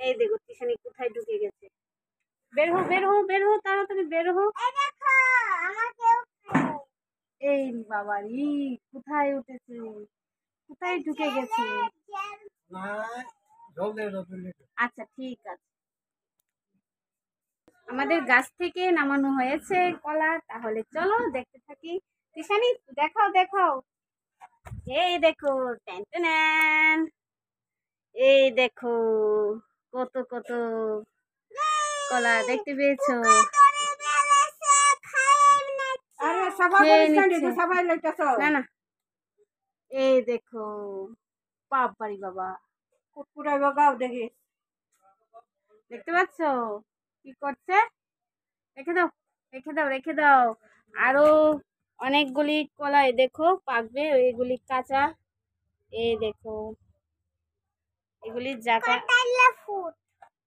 এই দেখো টিশানি কোথায় ঢুকে গেছে। বের হো বের হো বের হো, তাড়াতাড়ি বের হো। এই বাবা রে, কোথায় উঠেছে, কোথায় ঢুকে গেছে। আচ্ছা ঠিক আছে, আমাদের গাছ থেকে নামানো হয়েছে কলা, তাহলে চলো দেখতে থাকি। টিশানি দেখাও দেখাও, এই দেখো টেন টেন, এই দেখো কত কত কলা দেখতে পেয়েছো। না না, এই দেখো বাবারি বাবা, দেখি দেখতে পাচ্ছ কি করছে। রেখে দাও রেখে দাও রেখে দাও, আরো অনেকগুলি কলাই দেখো পাকবে, এগুলি কাঁচা। এই দেখো এগুলি জাকা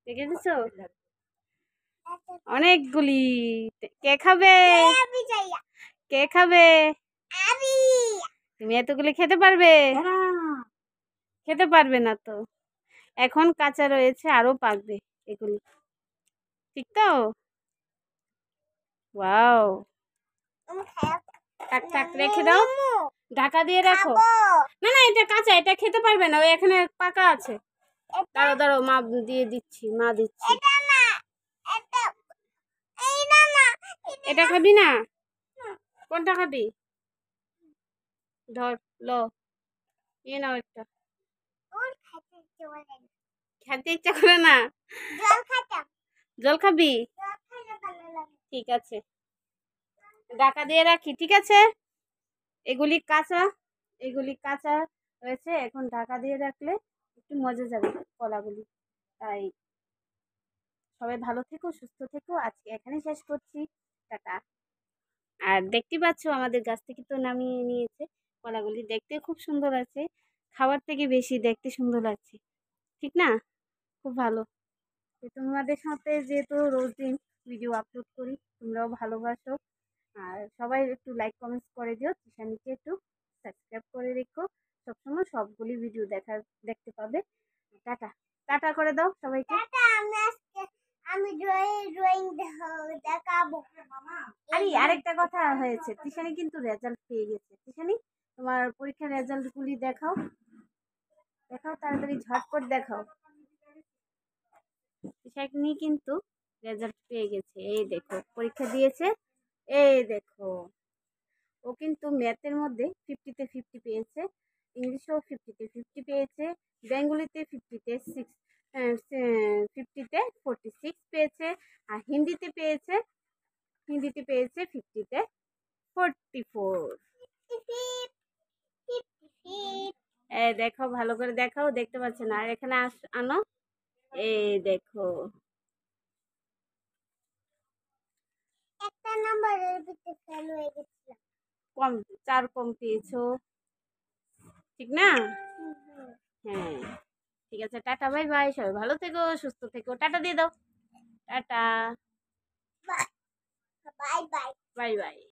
দেখে দিছো, অনেকগুলি। কে খাবে, কে খাবে, তুমি এতগুলি খেতে পারবে, খেতে পারবে না তো, এখন কাঁচা রয়েছে, আরো পাকবে এগুলি, ঠিক তো। ওয়াও, টাক টাক রেখে দাও, ঢাকা দিয়ে রাখো। না না, এটা কাঁচা, এটা খেতে পারবে না, ওই এখানে পাকা আছে। দাঁড়ো দাঁড়ো, মা দিয়ে দিচ্ছি, মা দিচ্ছি। এটা খাবি না, কোনটা খাবি, ধর লো, নিয়ে নাও একটা। খেতে ইচ্ছা করে না, জল খাবি, ঠিক আছে ঢাকা দিয়ে রাখি, ঠিক আছে। এগুলি কাঁচা, এগুলি কাঁচা রয়েছে, এখন ঢাকা দিয়ে রাখলে একটু মজা যাবে কলাগুলি। তাই সবাই ভালো থেকো, সুস্থ থেকো, আজকে এখানে শেষ করছি, টাটা। আর দেখতে পাচ্ছ আমাদের গাছ থেকে তো নামিয়ে নিয়েছে কলাগুলি, দেখতে খুব সুন্দর আছে, খাবার থেকে বেশি দেখতে সুন্দর লাগছে, ঠিক না, খুব ভালো। তো তোমাদের সাথে যেহেতু রোজ দিন ভিডিও আপলোড করি, তোমরাও ভালোবাসো, আর সবাই একটু লাইক কমেন্টস করে দিও, টিশানিকে একটু সাবস্ক্রাইব করে রেখো, সবসময় সবগুলি ভিডিও দেখতে পাবে। টাটা টাটা করে দাও সবাইকে। আমি ড্রয়িং দেখাবো। আরে আরেকটা কথা হয়েছে, টিশানি কিন্তু রেজাল্ট পেয়ে গেছে। টিশানি, তোমার পরীক্ষার রেজাল্টগুলি দেখাও, দেখাও তাড়াতাড়ি, ঝটপট দেখাও। টিশানি কিন্তু রেজাল্ট পেয়ে গেছে, এই দেখো পরীক্ষা দিয়েছে, এই দেখো ও কিন্তু ম্যাথের মধ্যে 50-তে 50 পেয়েছে, ইংলিশেও 50-তে 50 পেয়েছে, বেঙ্গলিতে 50-তে 46 পেয়েছে, আর হিন্দিতে পেয়েছে 50-তে 44। এই দেখো ভালো করে দেখাও, দেখতে পাচ্ছ না, আর এখানে আনো, এই দেখো একটা নাম্বারের ভিতরে ফেল হয়ে গেছিল, কম 4 কম পেয়েছো, ঠিক না। হ্যাঁ ঠিক আছে, টাটা বাই বাই, সবাই ভালো থেকো, সুস্থ থেকো, টাটা দিয়ে দাও, tata bye bye bye bye.